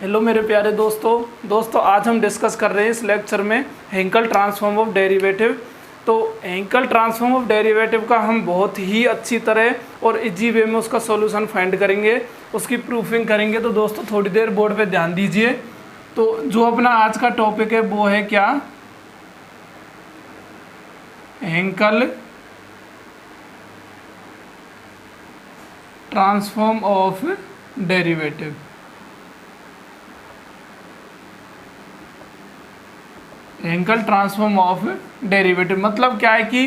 Hello मेरे प्यारे दोस्तों आज हम डिस्कस कर रहे हैं इस लेक्चर में हेंकल ट्रांसफॉर्म ऑफ डेरिवेटिव। तो हेंकल ट्रांसफॉर्म ऑफ डेरिवेटिव का हम बहुत ही अच्छी तरह और इजी वे में उसका सॉल्यूशन फाइंड करेंगे, उसकी प्रूफिंग करेंगे। तो दोस्तों थोड़ी देर बोर्ड पे ध्यान दीजिए। तो जो अपना आज का टॉपिक है वो है क्या, Hankel transform of derivative. Hankel transform of derivative मतलब क्या है कि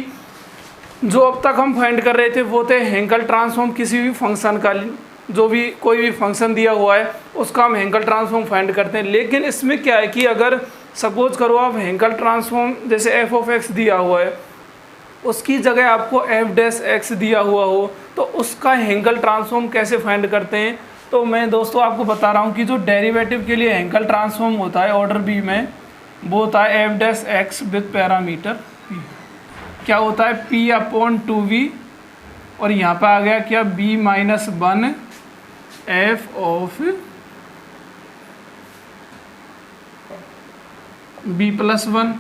जो अब तक हम फाइंड कर रहे थे वो थे हेंकल ट्रांसफॉर्म किसी भी फंक्शन का, जो भी कोई भी फंक्शन दिया हुआ है उसका हम हेंकल ट्रांसफॉर्म फाइंड करते हैं। लेकिन इसमें क्या है कि अगर सपोज करो आप हेंकल ट्रांसफॉर्म जैसे एफ ऑफ एक्स दिया हुआ है, उसकी जगह आपको एफ डैश एक्स दिया हुआ हो, तो उसका हेंकल ट्रांसफॉर्म कैसे फाइंड करते हैं। तो मैं दोस्तों आपको बता रहा हूँ कि जो डेरिवेटिव के लिए हेंकल ट्रांसफॉर्म होता है ऑर्डर बी में, वो होता है F dash X with parameter P. क्या होता है पी अपॉन टू वी, और यहाँ पर आ गया क्या b minus one f of b plus one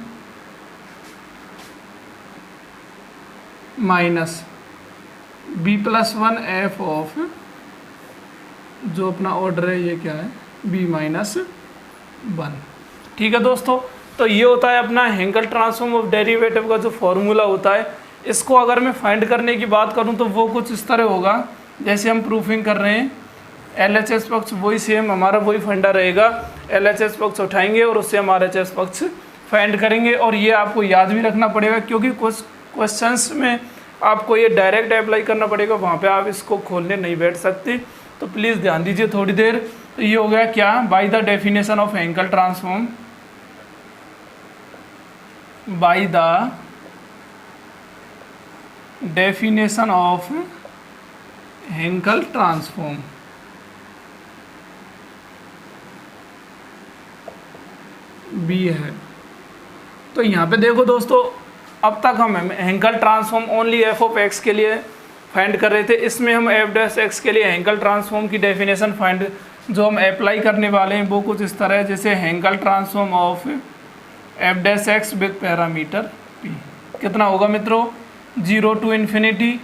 minus b plus one f of जो अपना ऑर्डर है ये क्या है बी माइनस वन। ठीक है दोस्तों, तो ये होता है अपना हेंकल ट्रांसफॉर्म ऑफ डेरिवेटिव का जो फॉर्मूला होता है। इसको अगर मैं फाइंड करने की बात करूं तो वो कुछ इस तरह होगा जैसे हम प्रूफिंग कर रहे हैं। एलएचएस पक्ष वही सेम हमारा वही फंडा रहेगा, एलएचएस पक्ष उठाएंगे और उससे हम आरएचएस पक्ष फाइंड करेंगे। और ये आपको याद भी रखना पड़ेगा क्योंकि कुछ क्वेश्चंस में आपको ये डायरेक्ट अप्लाई करना पड़ेगा, वहाँ पे आप इसको खोलने नहीं बैठ सकते। तो प्लीज़ ध्यान दीजिए थोड़ी देर। तो ये हो गया क्या, by the definition of Hankel transform, by the definition of Hankel transform, B है। तो यहाँ पे देखो दोस्तों, अब तक हम हेंकल ट्रांसफॉर्म ओनली एफ ऑफ एक्स के लिए फाइंड कर रहे थे। इसमें हम एफ डैश एक्स के लिए हेंकल ट्रांसफॉर्म की डेफिनेशन फाइंड जो हम अप्लाई करने वाले हैं वो कुछ इस तरह है जैसे Hankel transform of F dash X with parameter P. कितना होगा मित्रों, 0 टू इन्फिनिटी।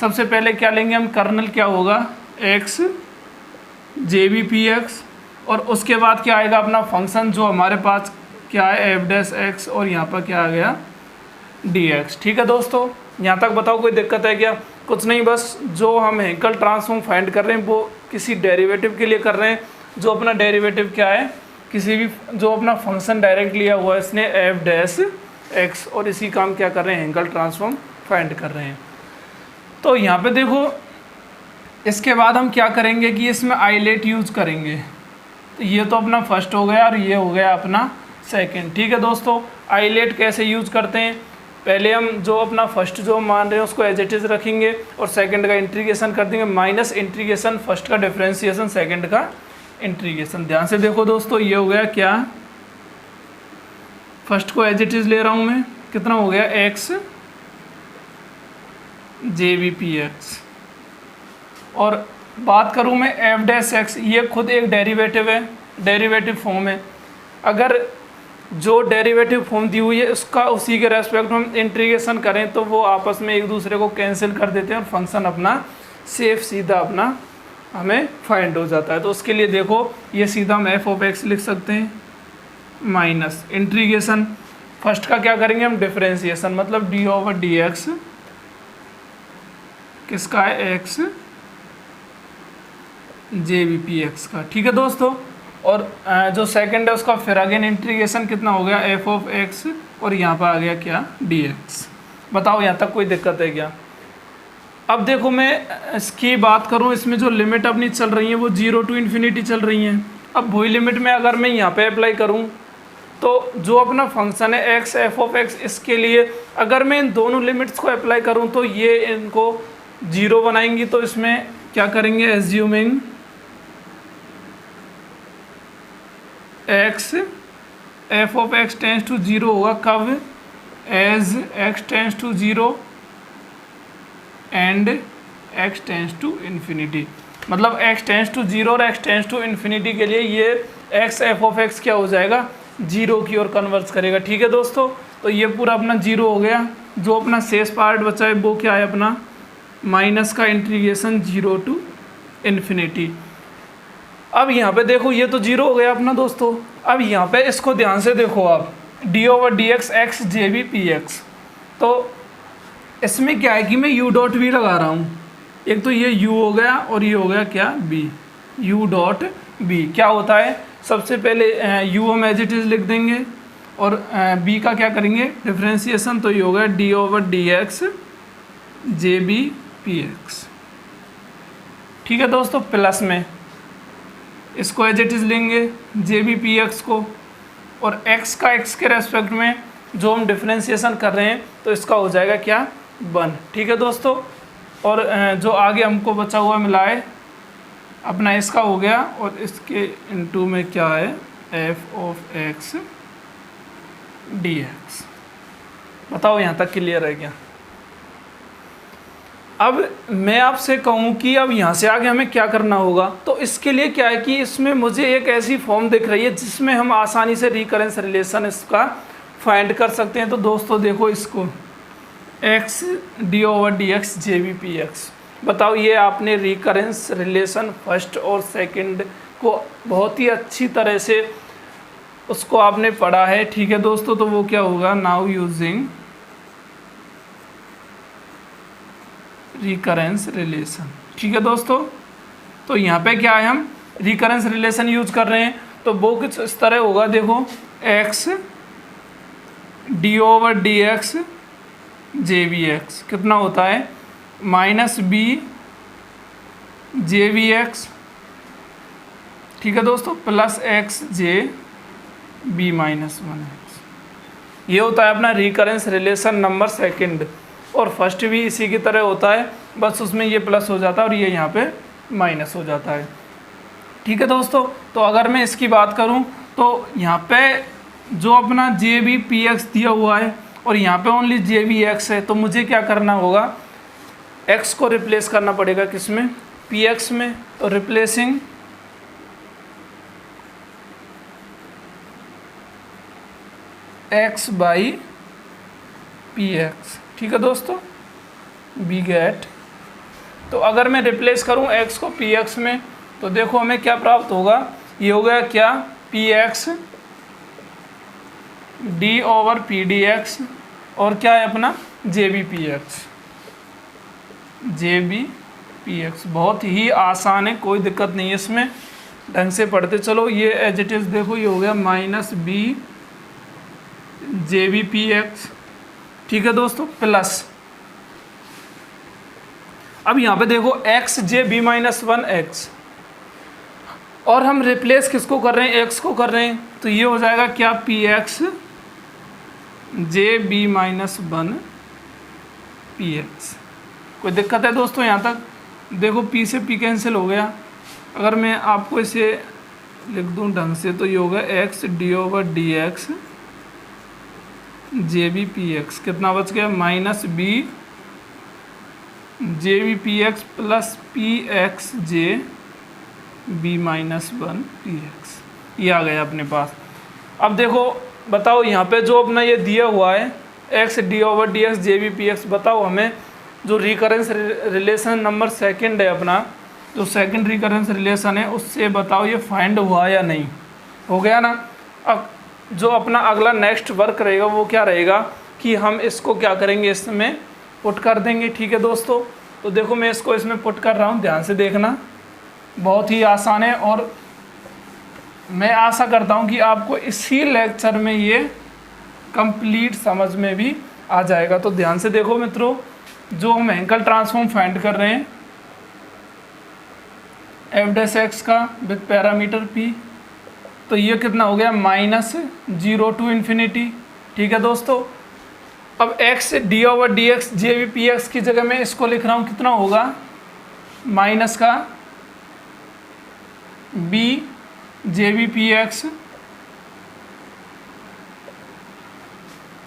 सबसे पहले क्या लेंगे हम, कर्नल क्या होगा x j b p x, और उसके बाद क्या आएगा अपना फंक्शन जो हमारे पास क्या है एफ डैश एक्स, और यहाँ पर क्या आ गया डी एक्स। ठीक है दोस्तों, यहाँ तक बताओ कोई दिक्कत है क्या। कुछ नहीं, बस जो हम हेंकल ट्रांसफॉर्म फाइंड कर रहे हैं वो किसी डेरिवेटिव के लिए कर रहे हैं। जो अपना डेरिवेटिव क्या है, किसी भी जो अपना फंक्शन डायरेक्ट लिया हुआ है इसने एफ डैश एक्स, और इसी काम क्या कर रहे हैं हेंकल ट्रांसफॉर्म फाइंड कर रहे हैं। तो यहाँ पे देखो, इसके बाद हम क्या करेंगे कि इसमें आइलेट यूज करेंगे। तो ये तो अपना फर्स्ट हो गया और ये हो गया अपना सेकेंड। ठीक है दोस्तों, आइलेट कैसे यूज करते हैं, पहले हम जो अपना फर्स्ट जो मान रहे हैं उसको एज इट इज रखेंगे और सेकंड का इंटीग्रेशन कर देंगे, माइनस इंटीग्रेशन फर्स्ट का डिफरेंशिएशन सेकंड का इंटीग्रेशन। ध्यान से देखो दोस्तों, ये हो गया क्या, फर्स्ट को एज इट इज ले रहा हूँ मैं, कितना हो गया x j b p x, और बात करूँ मैं एफ डैश एक्स, ये खुद एक डेरिवेटिव है, डेरिवेटिव फॉर्म है। अगर जो डेरिवेटिव फॉर्म दी हुई है उसका उसी के रेस्पेक्ट में हम इंटीग्रेशन करें तो वो आपस में एक दूसरे को कैंसिल कर देते हैं और फंक्शन अपना सेफ सीधा अपना हमें फाइंड हो जाता है। तो उसके लिए देखो, ये सीधा हम एफ ऑफ एक्स लिख सकते हैं माइनस इंटीग्रेशन फर्स्ट का क्या करेंगे हम डिफरेंशिएशन, मतलब डी ओवर डी एक्स, किसका है x j b p x का। ठीक है दोस्तों, और जो सेकंड है उसका फिर अगेन इंटीग्रेशन कितना हो गया एफ ऑफ एक्स, और यहाँ पर आ गया क्या डी एक्स। बताओ यहाँ तक कोई दिक्कत है क्या। अब देखो मैं इसकी बात करूँ, इसमें जो लिमिट अपनी चल रही है वो 0 टू इन्फिनिटी चल रही हैं। अब वही लिमिट में अगर मैं यहाँ पे अप्लाई करूँ तो जो अपना फंक्शन है एक्स एफ ऑफ एक्स, इसके लिए अगर मैं इन दोनों लिमिट्स को अप्लाई करूँ तो ये इनको 0 बनाएंगी। तो इसमें क्या करेंगे, assuming x f of x tends to 0 होगा कब, as x tends to 0 and x tends to infinity. मतलब x टेंस टू 0 और x टेंस टू इन्फिनिटी के लिए ये x एफ ऑफ x क्या हो जाएगा, 0 की ओर कन्वर्स करेगा। ठीक है दोस्तों, तो ये पूरा अपना 0 हो गया। जो अपना शेष पार्ट बचा है वो क्या है अपना माइनस का इंटीग्रेशन 0 टू इन्फिनिटी। अब यहाँ पे देखो ये तो 0 हो गया अपना दोस्तों। अब यहाँ पे इसको ध्यान से देखो आप, d/dx x jb px, तो इसमें क्या है कि मैं u डॉट v लगा रहा हूँ। एक तो ये u हो गया और ये हो गया क्या b, u डॉट b क्या होता है, सबसे पहले u हम एज इट इज़ लिख देंगे और b का क्या करेंगे डिफ्रेंसिएशन, तो ये हो गया d/dx jb px। ठीक है दोस्तों, प्लस में इसको एज इट इज़ लेंगे jb px को, और x का x के रेस्पेक्ट में जो हम डिफ्रेंसिएशन कर रहे हैं तो इसका हो जाएगा क्या 1। ठीक है दोस्तों, और जो आगे हमको बचा हुआ मिलाए अपना इसका हो गया, और इसके इनटू में क्या है f ऑफ x dx। बताओ यहाँ तक क्लियर है क्या। अब मैं आपसे कहूँ कि अब यहाँ से आगे हमें क्या करना होगा, तो इसके लिए क्या है कि इसमें मुझे एक ऐसी फॉर्म दिख रही है जिसमें हम आसानी से रिकरेंस रिलेशन इसका फाइंड कर सकते हैं। तो दोस्तों देखो इसको x d/dx jb px, बताओ ये आपने रिकरेंस रिलेशन फर्स्ट और सेकंड को बहुत ही अच्छी तरह से उसको आपने पढ़ा है। ठीक है दोस्तों, तो वो क्या होगा, नाउ यूजिंग रिकरेंस रिलेशन। ठीक है दोस्तों, तो यहाँ पे क्या है हम रिकरेंस रिलेशन यूज कर रहे हैं, तो वो कुछ इस तरह होगा। देखो x d/dx jbx कितना होता है -b jbx। ठीक है दोस्तों, plus x j b -1x। ये होता है अपना रिकरेंस रिलेशन नंबर सेकंड, और फर्स्ट भी इसी की तरह होता है, बस उसमें ये प्लस हो जाता है और ये यहाँ पे माइनस हो जाता है। ठीक है दोस्तों, तो अगर मैं इसकी बात करूँ तो यहाँ पे जो अपना jb px दिया हुआ है और यहाँ पे ओनली jbx है, तो मुझे क्या करना होगा, x को रिप्लेस करना पड़ेगा किसमें, px में। तो रिप्लेसिंग x बाई px। ठीक है दोस्तों, वी गेट, तो अगर मैं रिप्लेस करूं x को px में तो देखो हमें क्या प्राप्त होगा, ये हो गया क्या px d/pdx और क्या है अपना jb px। बहुत ही आसान है, कोई दिक्कत नहीं है इसमें, ढंग से पढ़ते चलो। ये एज इट इज़ देखो, ये हो गया -b jb px। ठीक है दोस्तों, प्लस अब यहाँ पे देखो x j b -1x, और हम रिप्लेस किसको कर रहे हैं, x को कर रहे हैं, तो ये हो जाएगा क्या px j b -1 px। कोई दिक्कत है दोस्तों यहाँ तक, देखो p से p कैंसिल हो गया। अगर मैं आपको इसे लिख दूँ ढंग से तो ये होगा x d/dx jb px, कितना बच गया -b jb px plus px j b -1 px। ये आ गया अपने पास। अब देखो बताओ यहाँ पे जो अपना ये दिया हुआ है x d/dx jb px, बताओ हमें जो रिकरेंस रिलेशन नंबर सेकंड है अपना, जो सेकंड रिकरेंस रिलेशन है उससे बताओ ये फाइंड हुआ या नहीं, हो गया ना। अब जो अपना अगला नेक्स्ट वर्क रहेगा वो क्या रहेगा कि हम इसको क्या करेंगे, इसमें पुट कर देंगे। ठीक है दोस्तों, तो देखो मैं इसको इसमें पुट कर रहा हूँ, ध्यान से देखना, बहुत ही आसान है और मैं आशा करता हूँ कि आपको इसी लेक्चर में ये कंप्लीट समझ में भी आ जाएगा। तो ध्यान से देखो मित्रों, जो हम हैंकल ट्रांसफॉर्म फाइंड कर रहे हैं f' का विद पैरामीटर p, तो ये कितना हो गया -0 टू इन्फिनिटी। ठीक है दोस्तों, अब x d/dx jb px की जगह मैं इसको लिख रहा हूँ, कितना होगा माइनस का b jb px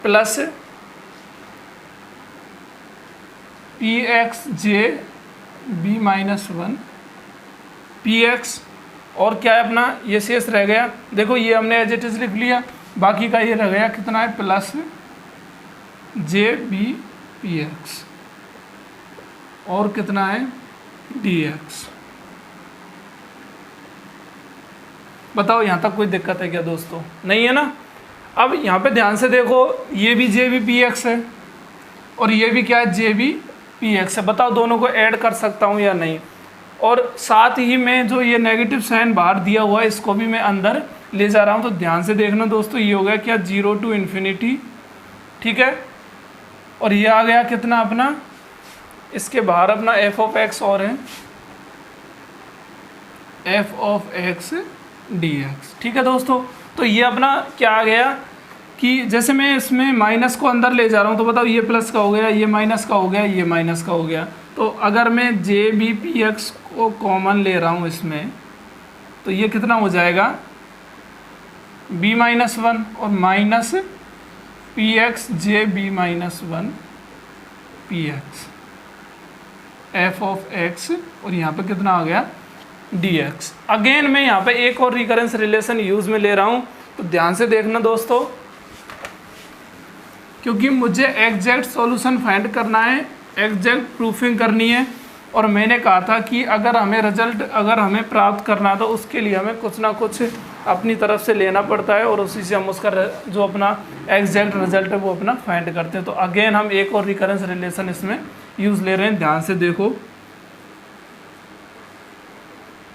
plus px j b -1 p x और क्या है अपना ये शेष रह गया, देखो ये हमने एज इट इज लिख लिया, बाकी का ये रह गया कितना है plus j b p x और कितना है डी एक्स। बताओ यहाँ तक कोई दिक्कत है क्या दोस्तों? नहीं है ना। अब यहाँ पे ध्यान से देखो, ये भी जे बी पी एक्स है और ये भी क्या है जे बी पी एक्स है। बताओ दोनों को ऐड कर सकता हूँ या नहीं? और साथ ही में जो ये नेगेटिव साइन बाहर दिया हुआ है इसको भी मैं अंदर ले जा रहा हूँ। तो ध्यान से देखना दोस्तों, ये हो गया क्या 0 to इन्फिनिटी, ठीक है। और ये आ गया कितना अपना, इसके बाहर अपना एफ ऑफ एक्स और है F of x d x, ठीक है दोस्तों। तो ये अपना क्या आ गया कि जैसे मैं इसमें माइनस को अंदर ले जा रहा हूँ, तो बताओ ये प्लस का हो गया, ये माइनस का हो गया, ये माइनस का हो गया। तो अगर मैं जे बी पी एक्स को कॉमन ले रहा हूँ इसमें, तो ये कितना हो जाएगा b माइनस वन और minus p x j b minus one p x f of x और यहाँ पे कितना आ गया डी एक्स। अगेन मैं यहाँ पे एक और रिकरेंस रिलेशन यूज में ले रहा हूँ, तो ध्यान से देखना दोस्तों, क्योंकि मुझे एग्जैक्ट सॉल्यूशन फाइंड करना है, एग्जैक्ट प्रूफिंग करनी है। और मैंने कहा था कि अगर हमें रिजल्ट अगर हमें प्राप्त करना है तो उसके लिए हमें कुछ ना कुछ अपनी तरफ से लेना पड़ता है और उसी से हम उसका जो अपना एग्जैक्ट रिजल्ट है वो अपना फाइंड करते हैं। तो अगेन हम एक और रिकरेंस रिलेशन इसमें यूज़ ले रहे हैं, ध्यान से देखो।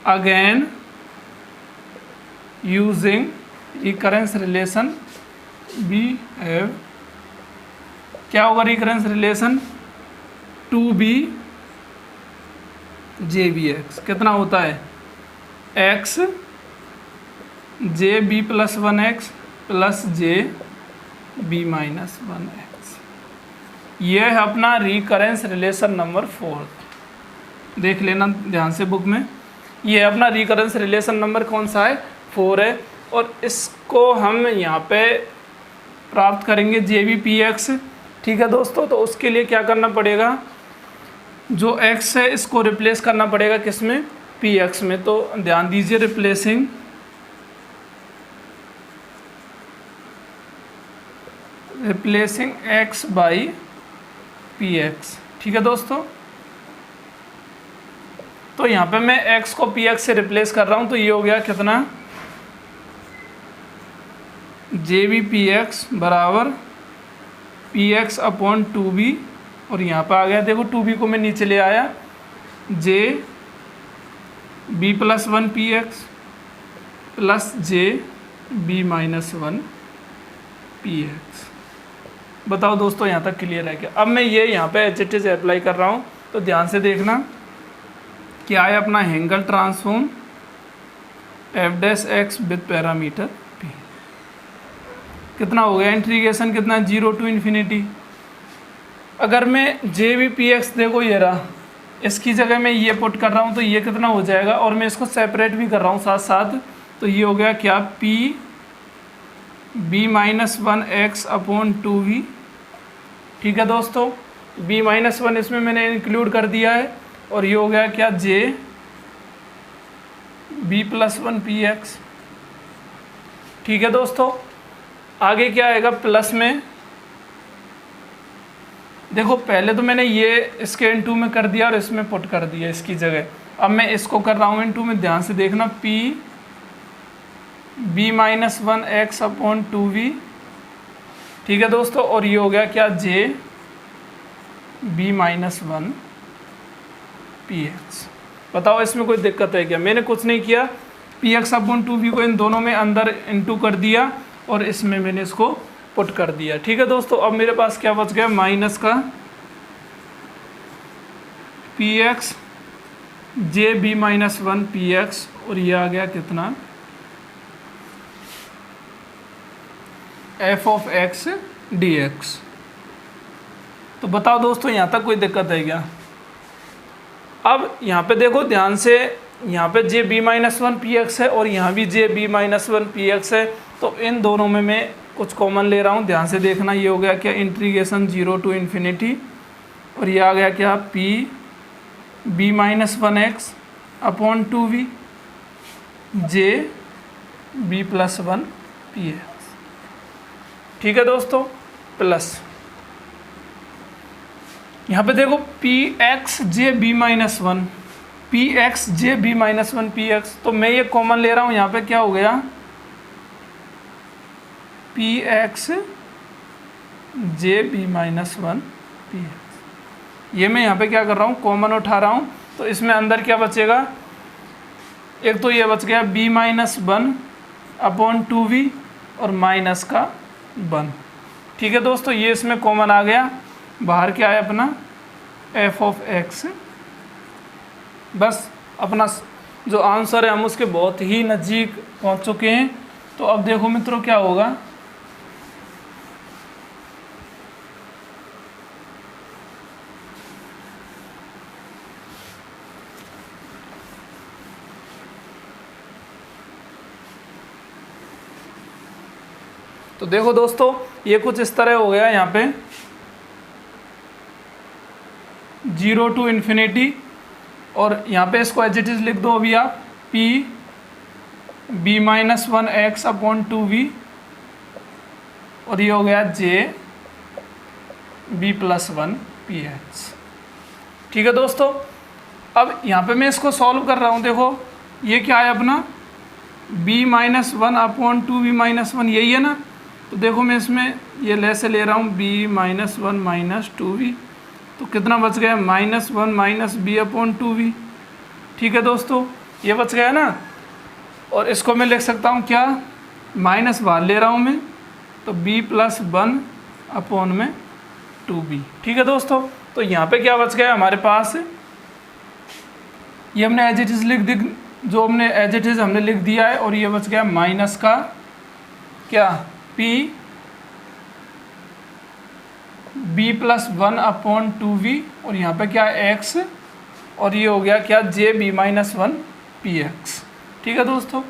Again using recurrence relation we have, क्या होगा recurrence relation 2b j b x, कितना होता है x j b plus one x plus j b minus one x. ये है अपना रिकरेंस रिलेशन नंबर 4, देख लेना ध्यान से बुक में। ये है अपना रिकरेंस रिलेशन नंबर कौन सा है 4 है। और इसको हम यहाँ पे प्राप्त करेंगे जे बी पी एक्स, ठीक है दोस्तों। तो उसके लिए क्या करना पड़ेगा, जो x है इसको रिप्लेस करना पड़ेगा किस में पी एक्स में। तो ध्यान दीजिए, replacing x by P x, ठीक है दोस्तों। तो यहाँ पे मैं x को पी एक्स से रिप्लेस कर रहा हूँ, तो ये हो गया कितना जे बी पी एक्स बराबर पी एक्स अपॉन 2b। और यहाँ पर आ गया देखो 2b को मैं नीचे ले आया, j b plus one p x plus j b minus one p x. बताओ दोस्तों यहाँ तक क्लियर है क्या? अब मैं ये यहाँ पे एच एच अप्लाई कर रहा हूँ, तो ध्यान से देखना क्या है अपना Hankel transform F dash X with parameter P. कितना हो गया इंटीग्रेशन, कितना 0 to इन्फिनिटी। अगर मैं जे बी पी एक्स देखो ये रहा, इसकी जगह मैं ये पुट कर रहा हूँ तो ये कितना हो जाएगा, और मैं इसको सेपरेट भी कर रहा हूँ साथ साथ, तो ये हो गया क्या p b minus one x upon 2v, ठीक है दोस्तों। बी माइनस वन इसमें मैंने इंक्लूड कर दिया है, और ये हो गया क्या j b plus one p x, ठीक है दोस्तों। आगे क्या आएगा प्लस में, देखो पहले तो मैंने ये इसके इनटू में कर दिया और इसमें पुट कर दिया इसकी जगह। अब मैं इसको कर रहा हूँ इनटू में, ध्यान से देखना p b minus one x upon 2v, ठीक है दोस्तों। और ये हो गया क्या j b minus one p x. बताओ इसमें कोई दिक्कत है क्या? मैंने कुछ नहीं किया, पी एक्स अपॉन 2v को इन दोनों में अंदर इनटू कर दिया और इसमें मैंने इसको पुट कर दिया, ठीक है दोस्तों। अब मेरे पास क्या बच गया, माइनस का p x j b minus one p x, और ये आ गया कितना f of x d x. तो बताओ दोस्तों यहाँ तक कोई दिक्कत है क्या? अब यहाँ पे देखो ध्यान से, यहाँ पे j b minus one p x है और यहाँ भी j b minus one p x है, तो इन दोनों में मैं कुछ कॉमन ले रहा हूँ। ध्यान से देखना, ये हो गया क्या इंटीग्रेशन 0 to इन्फिनिटी, और ये आ गया क्या p b minus one x upon 2v j b plus 1 p x. ठीक है दोस्तों, प्लस यहाँ पे देखो p x j b minus 1 p x j b minus 1 p x, तो मैं ये कॉमन ले रहा हूँ। यहाँ पे क्या हो गया, p x j b minus 1 p x. ये मैं यहाँ पे क्या कर रहा हूँ, कॉमन उठा रहा हूँ। तो इसमें अंदर क्या बचेगा, एक तो ये बच गया बी माइनस 1 अपॉन 2v और माइनस का 1। ठीक है दोस्तों, ये इसमें कॉमन आ गया। बाहर क्या है अपना एफ ऑफ एक्स। बस अपना जो आंसर है हम उसके बहुत ही नज़दीक पहुंच चुके हैं। तो अब देखो मित्रों क्या होगा, तो देखो दोस्तों ये कुछ इस तरह हो गया। यहाँ पे 0 to इन्फिनिटी, और यहाँ पे इसको एज इट इज़ लिख दो अभी आप, p b minus 1 x upon 2v, और ये हो गया j b plus 1 p x. ठीक है दोस्तों, अब यहाँ पे मैं इसको सॉल्व कर रहा हूँ। देखो ये क्या है अपना b minus 1 upon 2v minus 1, यही है ना। तो देखो मैं इसमें ये ले ले रहा हूँ b माइनस 1 माइनस 2v, तो कितना बच गया, minus 1 minus B upon 2v। ठीक है दोस्तों, ये बच गया ना। और इसको मैं लिख सकता हूँ क्या, माइनस बाहर ले रहा हूँ मैं, तो b प्लस 1 अपॉन में 2b। ठीक है दोस्तों, तो यहाँ पे क्या बच गया हमारे पास, ये हमने एज इट इज़ लिख दी, जो हमने एज इट इज़ हमने लिख दिया है। और ये बच गया माइनस का क्या, p b plus 1 upon 2v, और यहाँ पे क्या x, और ये हो गया क्या j b minus 1 p x. ठीक है दोस्तों,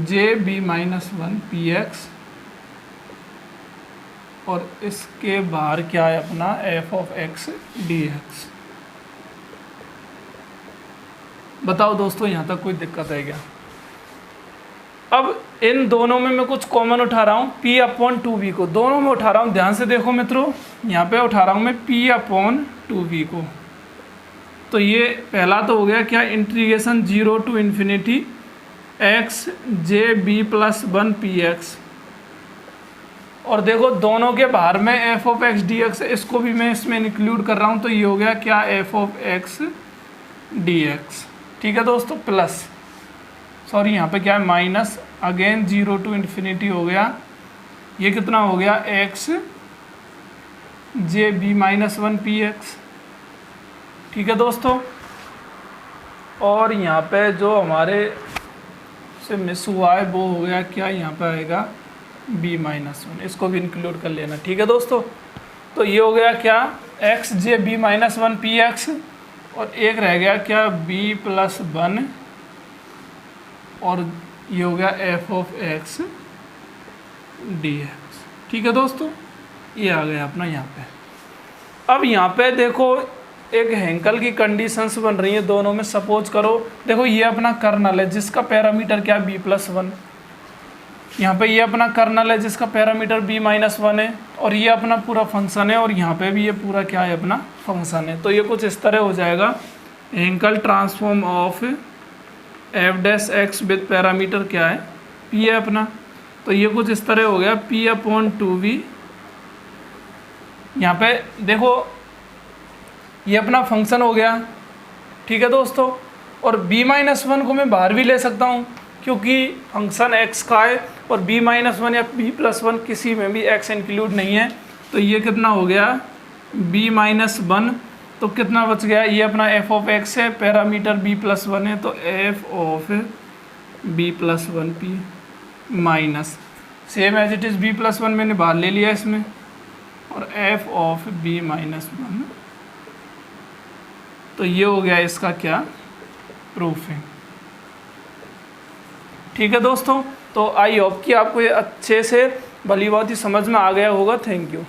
j b minus 1 p x, और इसके बाहर क्या है अपना f of x d x. बताओ दोस्तों यहाँ तक कोई दिक्कत है क्या। अब इन दोनों में मैं कुछ कॉमन उठा रहा हूँ, p अपॉन 2v को, दोनों में उठा रहा हूँ। ध्यान से देखो मित्रों, यहाँ पे उठा रहा हूँ मैं p अपॉन 2v को। तो ये पहला तो हो गया क्या, integration 0 to infinity x j b plus 1 p x. और देखो दोनों के बाहर में f of x d x, इसको भी मैं इसमें इंक्लूड कर रहा हूँ। तो ये हो गया क्या, F of x d x. ठीक है दोस्तों, प्लस सॉरी यहाँ पे क्या है माइनस, अगेन 0 to इन्फिनिटी हो गया। ये कितना हो गया, x j b minus 1 p x. ठीक है दोस्तों, और यहाँ पे जो हमारे से मिस हुआ है वो हो गया क्या, यहाँ पे आएगा b माइनस 1, इसको भी इंक्लूड कर लेना। ठीक है दोस्तों, तो ये हो गया क्या, x j b minus 1 p x, और एक रह गया क्या b प्लस 1, और ये हो गया F of x d x. ठीक है दोस्तों, ये आ गया अपना यहाँ पे। अब यहाँ पे देखो एक हेंकल की कंडीशंस बन रही है दोनों में। सपोज करो देखो ये अपना कर्नल है जिसका पैरामीटर क्या है b प्लस 1, यहाँ पे ये अपना कर्नल है जिसका पैरामीटर b माइनस 1 है, और ये अपना पूरा फंक्शन है, और यहाँ पे भी ये पूरा क्या है अपना फंक्शन है। तो ये कुछ इस तरह हो जाएगा, Hankel transform of F dash X with parameter क्या है p है अपना। तो ये कुछ इस तरह हो गया, p अपॉन 2v। यहाँ पे देखो ये अपना फंक्शन हो गया। ठीक है दोस्तों, और b माइनस 1 को मैं बाहर भी ले सकता हूँ क्योंकि फंक्शन x का है, और b माइनस 1 या b प्लस 1 किसी में भी x इंक्लूड नहीं है। तो ये कितना हो गया, b माइनस 1, तो कितना बच गया, ये अपना f ऑफ x है, पैरामीटर b प्लस 1 है, तो f of b plus 1 p minus same as it is b plus 1 मैंने बाहर ले लिया इसमें, और f ऑफ b माइनस 1। तो ये हो गया इसका क्या, प्रूफ है। ठीक है दोस्तों, तो आई होप कि आपको ये अच्छे से भली बात ही समझ में आ गया होगा। Thank you.